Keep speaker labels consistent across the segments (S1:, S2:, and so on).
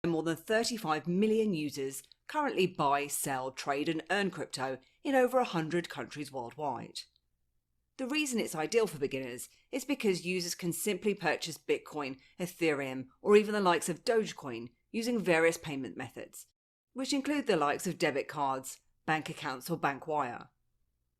S1: More than 35 million users currently buy, sell, trade and earn crypto in over 100 countries worldwide. The reason it's ideal for beginners is because users can simply purchase Bitcoin, Ethereum, or even the likes of Dogecoin using various payment methods, which include the likes of debit cards, bank accounts, or bank wire.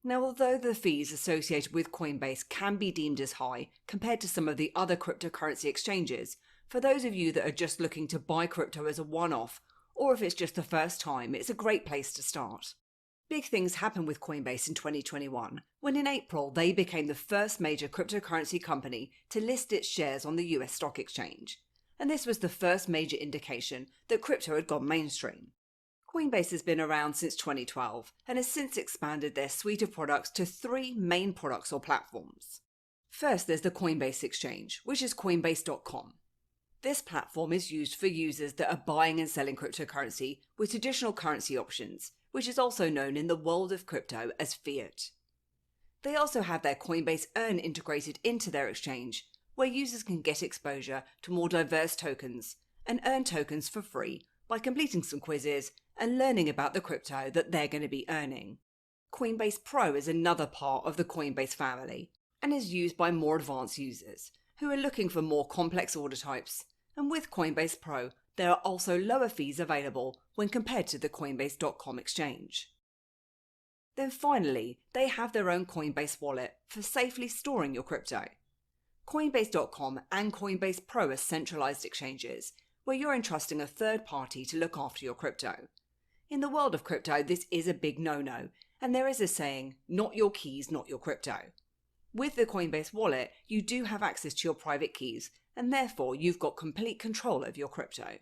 S1: Now, although the fees associated with Coinbase can be deemed as high compared to some of the other cryptocurrency exchanges, for those of you that are just looking to buy crypto as a one-off, or if it's just the first time, it's a great place to start. Big things happened with Coinbase in 2021, when in April they became the first major cryptocurrency company to list its shares on the US stock exchange. And this was the first major indication that crypto had gone mainstream. Coinbase has been around since 2012 and has since expanded their suite of products to 3 main products or platforms. First, there's the Coinbase exchange, which is Coinbase.com. This platform is used for users that are buying and selling cryptocurrency with traditional currency options, which is also known in the world of crypto as fiat. They also have their Coinbase Earn integrated into their exchange, where users can get exposure to more diverse tokens and earn tokens for free by completing some quizzes and learning about the crypto that they're going to be earning. Coinbase Pro is another part of the Coinbase family and is used by more advanced users who are looking for more complex order types, and with Coinbase Pro there are also lower fees available when compared to the Coinbase.com exchange. Then finally, they have their own Coinbase wallet for safely storing your crypto. Coinbase.com and Coinbase Pro are centralized exchanges where you're entrusting a third party to look after your crypto. In the world of crypto, this is a big no-no, and there is a saying, not your keys, not your crypto. With the Coinbase wallet, you do have access to your private keys, and therefore you've got complete control of your crypto.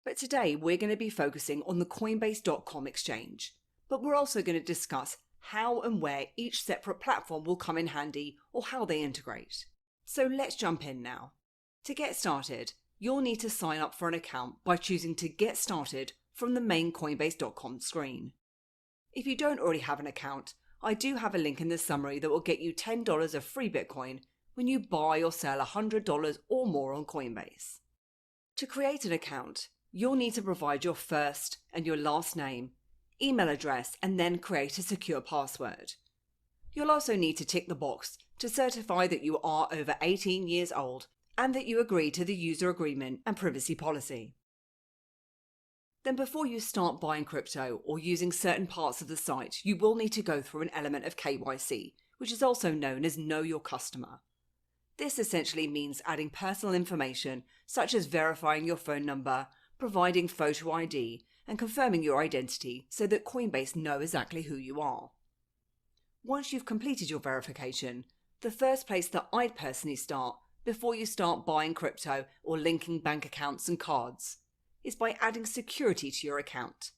S1: But today we're going to be focusing on the Coinbase.com exchange, but we're also going to discuss how and where each separate platform will come in handy or how they integrate. So let's jump in now. To get started, you'll need to sign up for an account by choosing to get started from the main Coinbase.com screen. If you don't already have an account, I do have a link in the summary that will get you $10 of free Bitcoin when you buy or sell $100 or more on Coinbase. To create an account, you'll need to provide your first and your last name, email address, and then create a secure password. You'll also need to tick the box to certify that you are over 18 years old and that you agree to the user agreement and privacy policy. Then before you start buying crypto or using certain parts of the site, you will need to go through an element of KYC, which is also known as Know Your Customer. This essentially means adding personal information such as verifying your phone number, providing photo ID, and confirming your identity so that Coinbase know exactly who you are. Once you've completed your verification, the first place that I'd personally start before you start buying crypto or linking bank accounts and cards is by adding security to your account.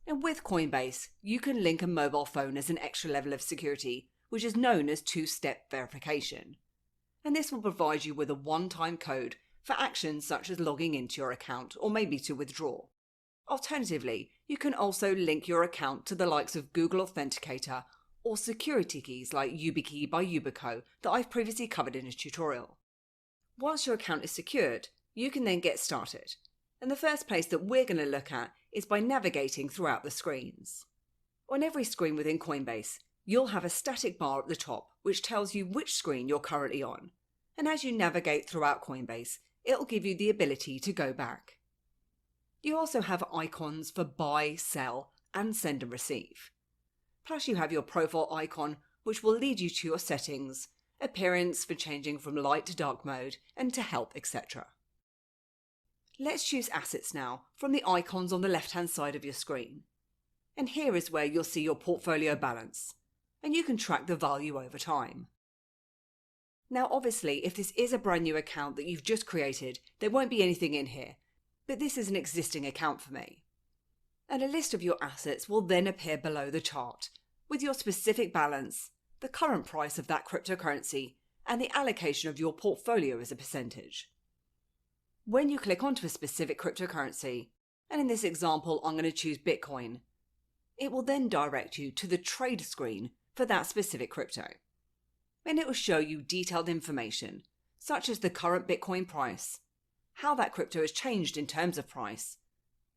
S1: And with Coinbase, you can link a mobile phone as an extra level of security, which is known as two-step verification. And this will provide you with a one-time code for actions such as logging into your account or maybe to withdraw. Alternatively, you can also link your account to the likes of Google Authenticator or security keys like YubiKey by Yubico that I've previously covered in a tutorial. Once your account is secured, you can then get started. And the first place that we're going to look at is by navigating throughout the screens. On every screen within Coinbase, you'll have a static bar at the top which tells you which screen you're currently on. And as you navigate throughout Coinbase, it'll give you the ability to go back. You also have icons for buy, sell, and send and receive. Plus you have your profile icon, which will lead you to your settings, appearance for changing from light to dark mode, and to help, etc. Let's choose assets now from the icons on the left-hand side of your screen. And here is where you'll see your portfolio balance, and you can track the value over time. Now obviously, if this is a brand new account that you've just created, there won't be anything in here, but this is an existing account for me. And a list of your assets will then appear below the chart, with your specific balance, the current price of that cryptocurrency, and the allocation of your portfolio as a percentage. When you click onto a specific cryptocurrency, and in this example I'm going to choose Bitcoin, it will then direct you to the trade screen for that specific crypto. And it will show you detailed information, such as the current Bitcoin price, how that crypto has changed in terms of price,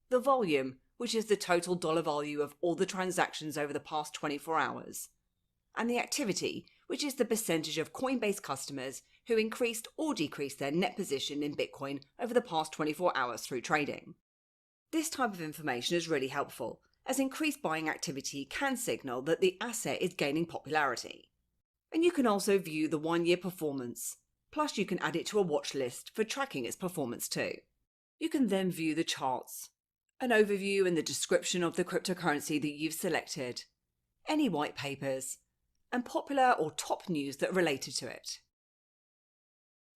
S1: the volume, which is the total dollar value of all the transactions over the past 24 hours, and the activity, which is the percentage of Coinbase customers who increased or decreased their net position in Bitcoin over the past 24 hours through trading. This type of information is really helpful, as increased buying activity can signal that the asset is gaining popularity. And you can also view the 1-year performance, plus you can add it to a watch list for tracking its performance too. You can then view the charts, an overview and the description of the cryptocurrency that you've selected, any white papers, and popular or top news that are related to it.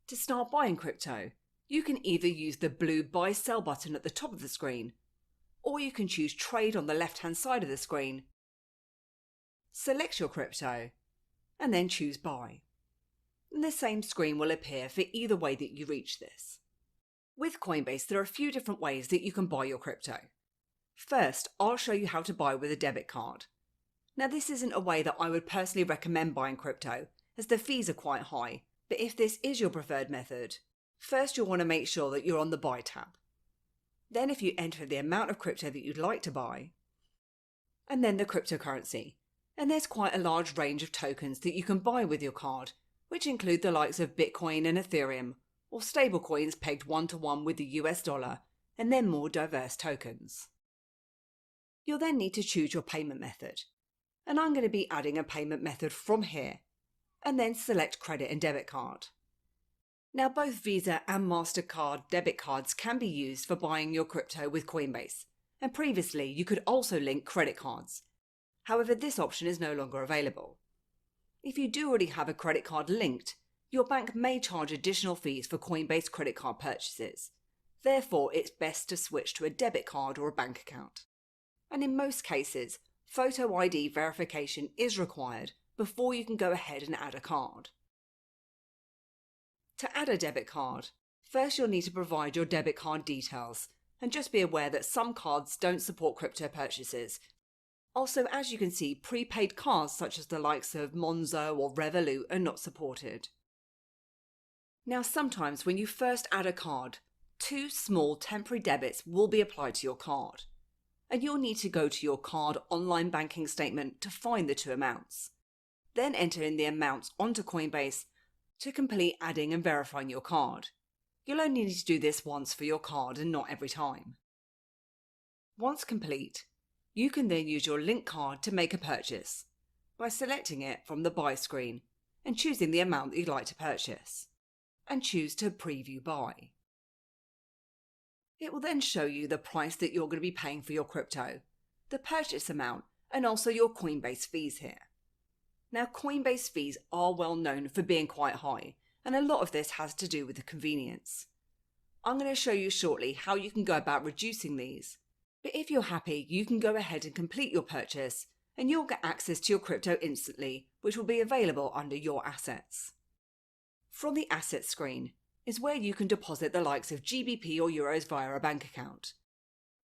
S1: To start buying crypto, you can either use the blue buy-sell button at the top of the screen, or you can choose trade on the left-hand side of the screen. Select your crypto, and then choose buy. And the same screen will appear for either way that you reach this. With Coinbase, there are a few different ways that you can buy your crypto. First, I'll show you how to buy with a debit card. Now, this isn't a way that I would personally recommend buying crypto, as the fees are quite high, but if this is your preferred method, first you'll want to make sure that you're on the buy tab. Then if you enter the amount of crypto that you'd like to buy, and then the cryptocurrency. And there's quite a large range of tokens that you can buy with your card, which include the likes of Bitcoin and Ethereum, or stablecoins pegged 1-to-1 with the US dollar, and then more diverse tokens. You'll then need to choose your payment method, and I'm going to be adding a payment method from here, and then select credit and debit card. Now, both Visa and MasterCard debit cards can be used for buying your crypto with Coinbase, and previously you could also link credit cards. However, this option is no longer available. If you do already have a credit card linked, your bank may charge additional fees for Coinbase credit card purchases. Therefore, it's best to switch to a debit card or a bank account. And in most cases, photo ID verification is required before you can go ahead and add a card. To add a debit card, first you'll need to provide your debit card details, and just be aware that some cards don't support crypto purchases. Also, as you can see, prepaid cards such as the likes of Monzo or Revolut are not supported. Now, sometimes when you first add a card, 2 small temporary debits will be applied to your card, and you'll need to go to your card online banking statement to find the 2 amounts. Then enter in the amounts onto Coinbase to complete adding and verifying your card. You'll only need to do this once for your card and not every time. Once complete, you can then use your link card to make a purchase by selecting it from the buy screen and choosing the amount that you'd like to purchase, and choose to preview buy. It will then show you the price that you're going to be paying for your crypto, the purchase amount, and also your Coinbase fees here. Now, Coinbase fees are well known for being quite high, and a lot of this has to do with the convenience. I'm going to show you shortly how you can go about reducing these, but if you're happy, you can go ahead and complete your purchase, and you'll get access to your crypto instantly, which will be available under your assets. From the assets screen is where you can deposit the likes of GBP or Euros via a bank account,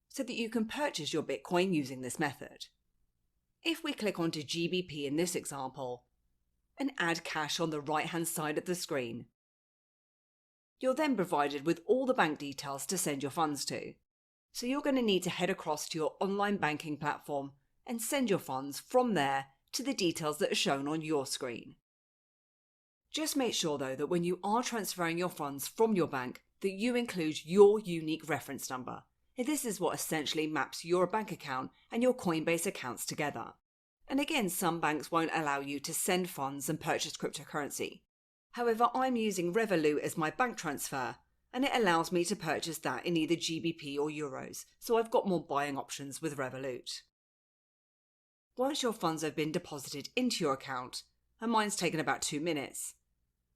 S1: so that you can purchase your Bitcoin using this method. If we click onto GBP in this example, and add cash on the right-hand side of the screen, you're then provided with all the bank details to send your funds to. So you're going to need to head across to your online banking platform and send your funds from there to the details that are shown on your screen. Just make sure though that when you are transferring your funds from your bank that you include your unique reference number. And this is what essentially maps your bank account and your Coinbase accounts together. And again, some banks won't allow you to send funds and purchase cryptocurrency. However, I'm using Revolut as my bank transfer, and it allows me to purchase that in either GBP or Euros, so I've got more buying options with Revolut. Once your funds have been deposited into your account, and mine's taken about 2 minutes,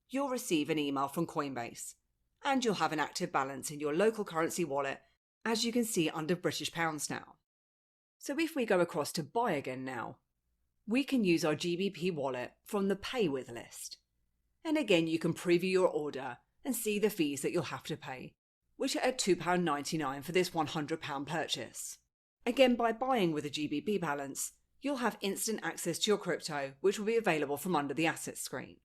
S1: you'll receive an email from Coinbase, and you'll have an active balance in your local currency wallet, as you can see under British pounds now. So if we go across to buy again now, we can use our GBP wallet from the Pay With list. And again, you can preview your order and see the fees that you'll have to pay, which are at £2.99 for this £100 purchase. Again, by buying with a GBP balance, you'll have instant access to your crypto, which will be available from under the assets screen.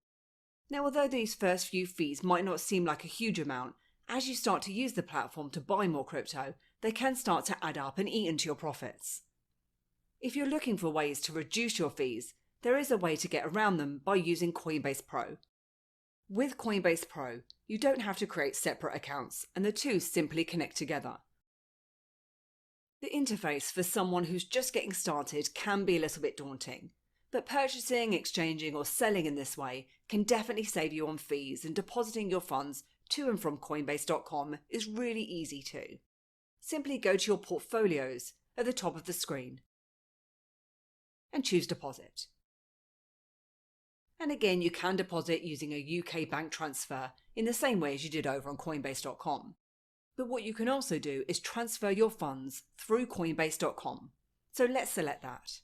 S1: Now, although these first few fees might not seem like a huge amount, As you start to use the platform to buy more crypto, they can start to add up and eat into your profits. If you're looking for ways to reduce your fees, there is a way to get around them by using Coinbase Pro. With Coinbase Pro, you don't have to create separate accounts, and the two simply connect together. The interface for someone who's just getting started can be a little bit daunting, but purchasing, exchanging, or selling in this way can definitely save you on fees, and depositing your funds to and from Coinbase.com is really easy too. Simply go to your portfolios at the top of the screen and choose Deposit. And again, you can deposit using a UK bank transfer in the same way as you did over on Coinbase.com. But what you can also do is transfer your funds through Coinbase.com. So let's select that.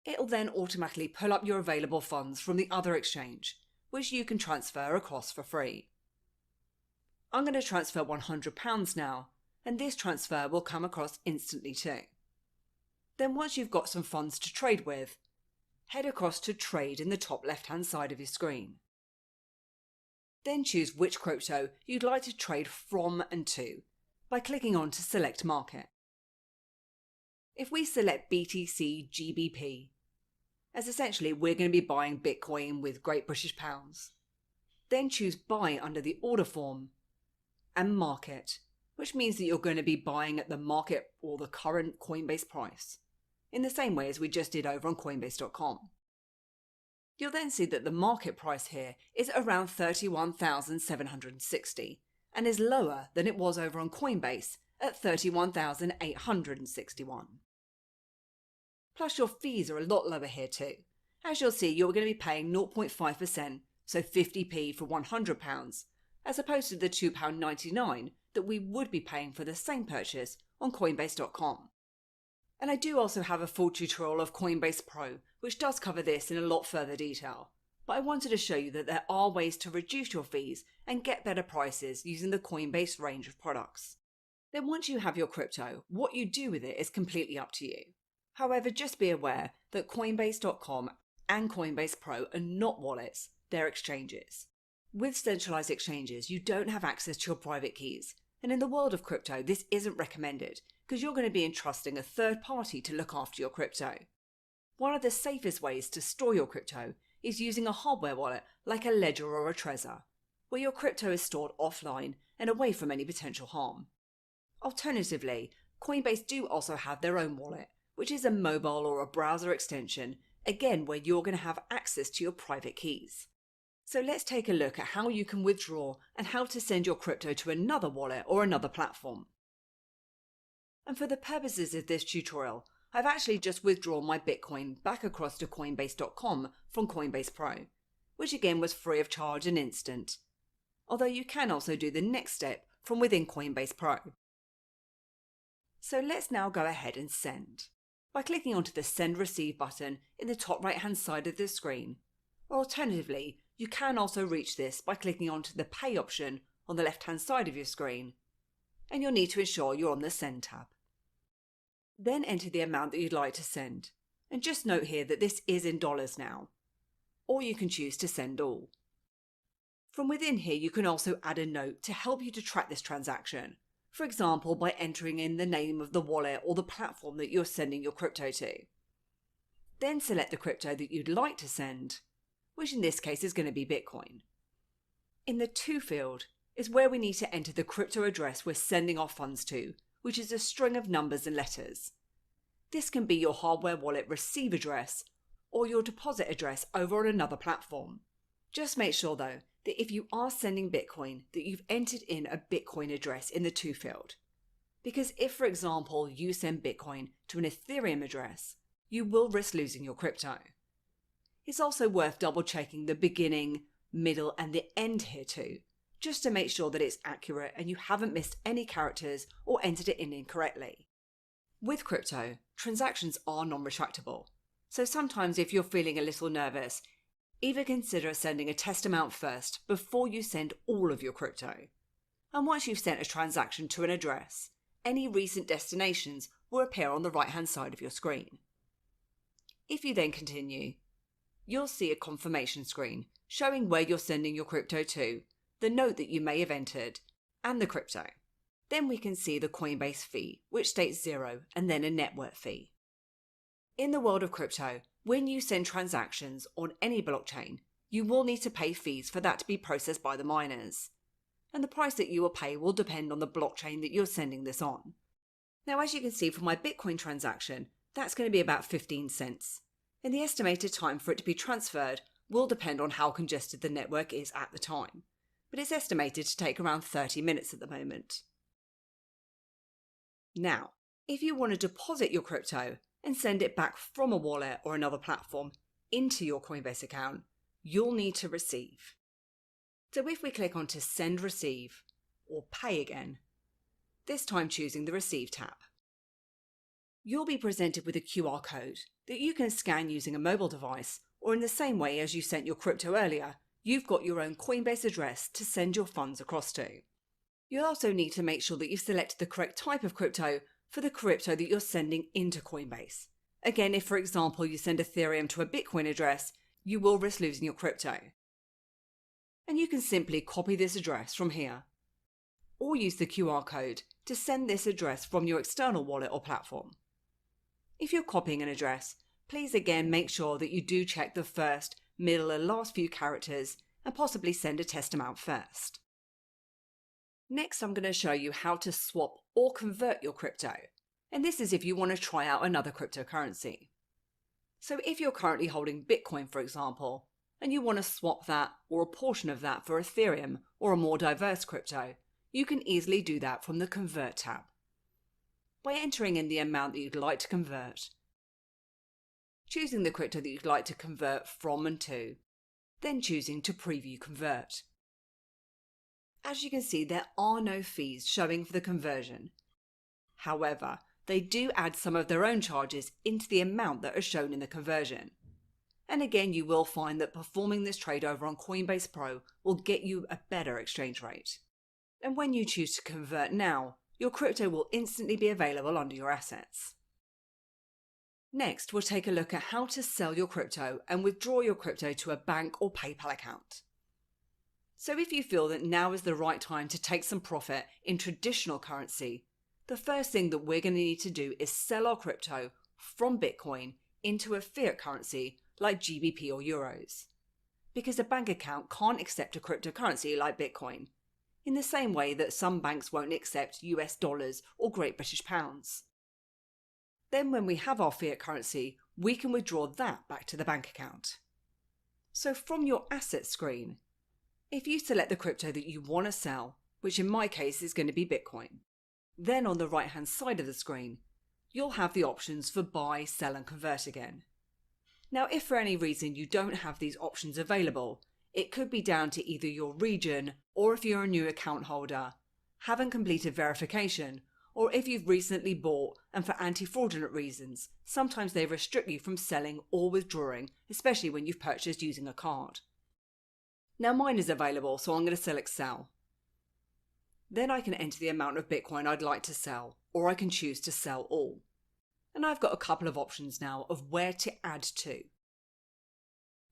S1: It'll then automatically pull up your available funds from the other exchange, which you can transfer across for free. I'm going to transfer £100 now, and this transfer will come across instantly too. Then once you've got some funds to trade with, head across to Trade in the top left-hand side of your screen. Then choose which crypto you'd like to trade from and to by clicking on to Select Market. If we select BTC GBP, as essentially we're going to be buying Bitcoin with Great British Pounds, then choose Buy under the order form and Market, which means that you're going to be buying at the market or the current Coinbase price, in the same way as we just did over on Coinbase.com. You'll then see that the market price here is around 31,760 and is lower than it was over on Coinbase at 31,861. Plus your fees are a lot lower here too. As you'll see, you're going to be paying 0.5%, so 50p for £100, as opposed to the £2.99 that we would be paying for the same purchase on Coinbase.com. And I do also have a full tutorial of Coinbase Pro, which does cover this in a lot further detail. But I wanted to show you that there are ways to reduce your fees and get better prices using the Coinbase range of products. Then once you have your crypto, what you do with it is completely up to you. However, just be aware that Coinbase.com and Coinbase Pro are not wallets, they're exchanges. With centralized exchanges, you don't have access to your private keys. And in the world of crypto, this isn't recommended because you're going to be entrusting a third party to look after your crypto. One of the safest ways to store your crypto is using a hardware wallet like a Ledger or a Trezor, where your crypto is stored offline and away from any potential harm. Alternatively, Coinbase do also have their own wallet, which is a mobile or a browser extension, again where you're going to have access to your private keys. So let's take a look at how you can withdraw and how to send your crypto to another wallet or another platform. And for the purposes of this tutorial, I've actually just withdrawn my Bitcoin back across to Coinbase.com from Coinbase Pro, which again was free of charge and instant. Although you can also do the next step from within Coinbase Pro. So let's now go ahead and send by clicking onto the Send Receive button in the top right hand side of the screen, or alternatively, you can also reach this by clicking onto the Pay option on the left hand side of your screen, and you'll need to ensure you're on the Send tab. Then enter the amount that you'd like to send, and just note here that this is in dollars now, or you can choose to send all. From within here you can also add a note to help you to track this transaction, for example by entering in the name of the wallet or the platform that you're sending your crypto to. Then select the crypto that you'd like to send, which in this case is going to be Bitcoin. In the To field is where we need to enter the crypto address we're sending our funds to, which is a string of numbers and letters. This can be your hardware wallet receive address or your deposit address over on another platform. Just make sure though that if you are sending Bitcoin that you've entered in a Bitcoin address in the To field. Because if, for example, you send Bitcoin to an Ethereum address, you will risk losing your crypto. It's also worth double checking the beginning, middle and the end here too, just to make sure that it's accurate and you haven't missed any characters or entered it in incorrectly. With crypto, transactions are non-retractable, so sometimes if you're feeling a little nervous, either consider sending a test amount first before you send all of your crypto. And once you've sent a transaction to an address, any recent destinations will appear on the right hand side of your screen. If you then continue, you'll see a confirmation screen showing where you're sending your crypto to, the note that you may have entered, and the crypto. Then we can see the Coinbase fee, which states 0 and then a network fee. In the world of crypto, when you send transactions on any blockchain, you will need to pay fees for that to be processed by the miners. And the price that you will pay will depend on the blockchain that you're sending this on. Now, as you can see from my Bitcoin transaction, that's going to be about 15 cents. And the estimated time for it to be transferred will depend on how congested the network is at the time. But it's estimated to take around 30 minutes at the moment. Now, if you want to deposit your crypto and send it back from a wallet or another platform into your Coinbase account, you'll need to receive. So if we click onto Send Receive or Pay Again, this time choosing the Receive tab, you'll be presented with a QR code that you can scan using a mobile device, or in the same way as you sent your crypto earlier, you've got your own Coinbase address to send your funds across to. You'll also need to make sure that you've selected the correct type of crypto for the crypto that you're sending into Coinbase. Again, if for example you send Ethereum to a Bitcoin address, you will risk losing your crypto. And you can simply copy this address from here, or use the QR code to send this address from your external wallet or platform. If you're copying an address, please again make sure that you do check the first, middle and last few characters and possibly send a test amount first. Next, I'm going to show you how to swap or convert your crypto. And this is if you want to try out another cryptocurrency. So if you're currently holding Bitcoin, for example, and you want to swap that or a portion of that for Ethereum or a more diverse crypto, you can easily do that from the Convert tab. By entering in the amount that you'd like to convert, choosing the crypto that you'd like to convert from and to, then choosing to Preview Convert. As you can see, there are no fees showing for the conversion. However, they do add some of their own charges into the amount that are shown in the conversion. And again, you will find that performing this trade over on Coinbase Pro will get you a better exchange rate. And when you choose to convert now, your crypto will instantly be available under your assets. Next, we'll take a look at how to sell your crypto and withdraw your crypto to a bank or PayPal account. So if you feel that now is the right time to take some profit in traditional currency, the first thing that we're going to need to do is sell our crypto from Bitcoin into a fiat currency like GBP or Euros. Because a bank account can't accept a cryptocurrency like Bitcoin, in the same way that some banks won't accept US dollars or Great British pounds. Then when we have our fiat currency, we can withdraw that back to the bank account. So from your assets screen, if you select the crypto that you want to sell, which in my case is going to be Bitcoin, then on the right hand side of the screen, you'll have the options for buy, sell and convert again. Now if for any reason you don't have these options available, it could be down to either your region, or if you're a new account holder, haven't completed verification, or if you've recently bought and for anti-fraudulent reasons, sometimes they restrict you from selling or withdrawing, especially when you've purchased using a card. Now mine is available, so I'm going to select sell. Then I can enter the amount of Bitcoin I'd like to sell, or I can choose to sell all. And I've got a couple of options now of where to add to,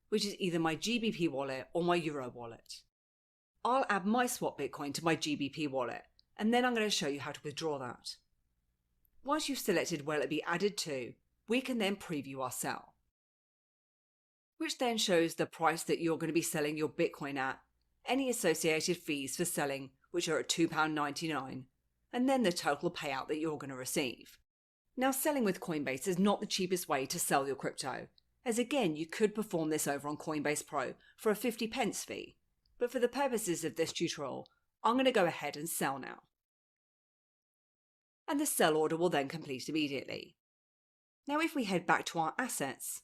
S1: which is either my GBP wallet or my Euro wallet. I'll add my swap Bitcoin to my GBP wallet, and then I'm going to show you how to withdraw that. Once you've selected where it'll be added to, we can then preview our sell, which then shows the price that you're going to be selling your Bitcoin at, any associated fees for selling, which are at £2.99, and then the total payout that you're going to receive. Now, selling with Coinbase is not the cheapest way to sell your crypto, as again you could perform this over on Coinbase Pro for a 50p fee, but for the purposes of this tutorial, I'm going to go ahead and sell now. And the sell order will then complete immediately. Now if we head back to our assets,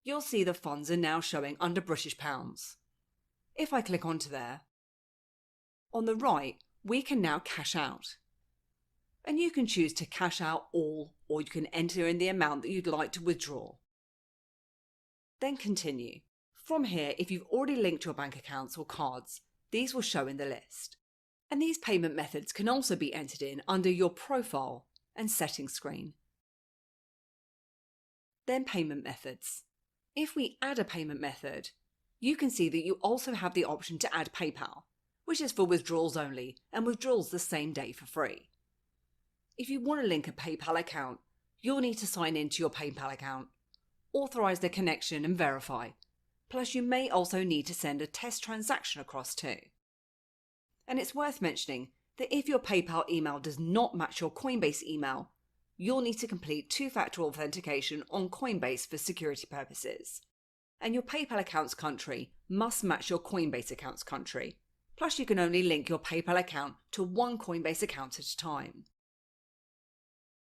S1: you'll see the funds are now showing under British pounds. If I click onto there, on the right, we can now cash out. And you can choose to cash out all, or you can enter in the amount that you'd like to withdraw. Then continue. From here, if you've already linked your bank accounts or cards, these will show in the list. And these payment methods can also be entered in under your profile and settings screen. Then payment methods. If we add a payment method, you can see that you also have the option to add PayPal, which is for withdrawals only and withdrawals the same day for free. If you want to link a PayPal account, you'll need to sign into your PayPal account, authorize the connection and verify. Plus, you may also need to send a test transaction across too. And it's worth mentioning that if your PayPal email does not match your Coinbase email, you'll need to complete two-factor authentication on Coinbase for security purposes. And your PayPal account's country must match your Coinbase account's country. Plus, you can only link your PayPal account to one Coinbase account at a time.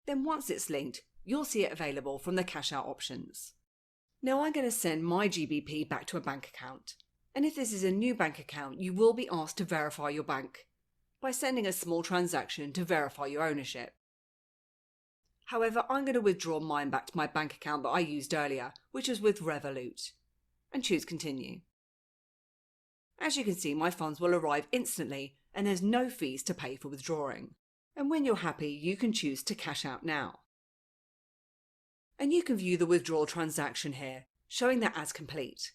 S1: Then once it's linked, you'll see it available from the cash out options. Now I'm going to send my GBP back to a bank account. And if this is a new bank account, you will be asked to verify your bank by sending a small transaction to verify your ownership. However, I'm going to withdraw mine back to my bank account that I used earlier, which was with Revolut, and choose Continue. As you can see, my funds will arrive instantly and there's no fees to pay for withdrawing. And when you're happy, you can choose to cash out now. And you can view the withdrawal transaction here, showing that as complete.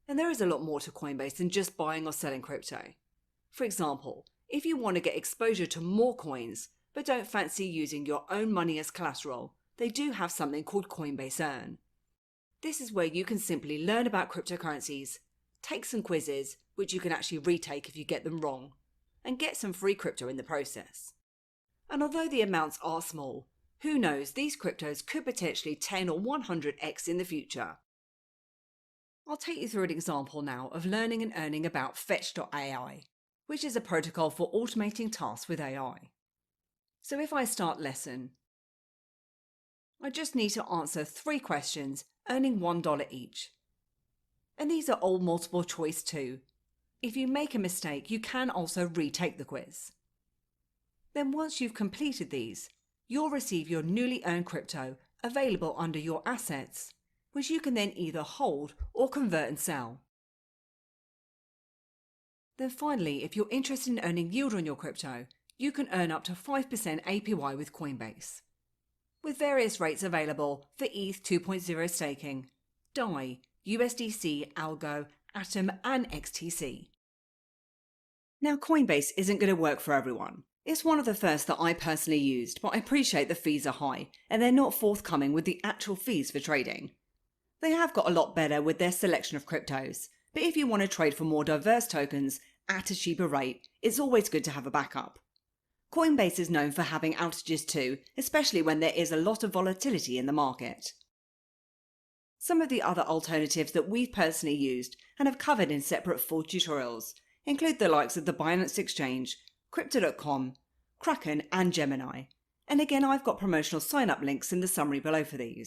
S1: And there is a lot more to Coinbase than just buying or selling crypto. For example, if you want to get exposure to more coins, but don't fancy using your own money as collateral, they do have something called Coinbase Earn. This is where you can simply learn about cryptocurrencies, take some quizzes, which you can actually retake if you get them wrong, and get some free crypto in the process. And although the amounts are small, who knows, these cryptos could potentially 10 or 100x in the future. I'll take you through an example now of learning and earning about Fetch.ai, which is a protocol for automating tasks with AI. So if I start lesson, I just need to answer 3 questions, earning $1 each. And these are all multiple choice too. If you make a mistake, you can also retake the quiz. Then once you've completed these, you'll receive your newly earned crypto available under your assets, which you can then either hold or convert and sell. Then finally, if you're interested in earning yield on your crypto, you can earn up to 5% APY with Coinbase, with various rates available for ETH 2.0 staking, DAI, USDC, Algo, Atom and XTC. Now Coinbase isn't going to work for everyone. It's one of the first that I personally used, but I appreciate the fees are high and they're not forthcoming with the actual fees for trading. They have got a lot better with their selection of cryptos, but if you want to trade for more diverse tokens at a cheaper rate, it's always good to have a backup. Coinbase is known for having outages too, especially when there is a lot of volatility in the market. Some of the other alternatives that we've personally used and have covered in separate full tutorials include the likes of the Binance Exchange, Crypto.com, Kraken and Gemini. And again, I've got promotional sign-up links in the summary below for these.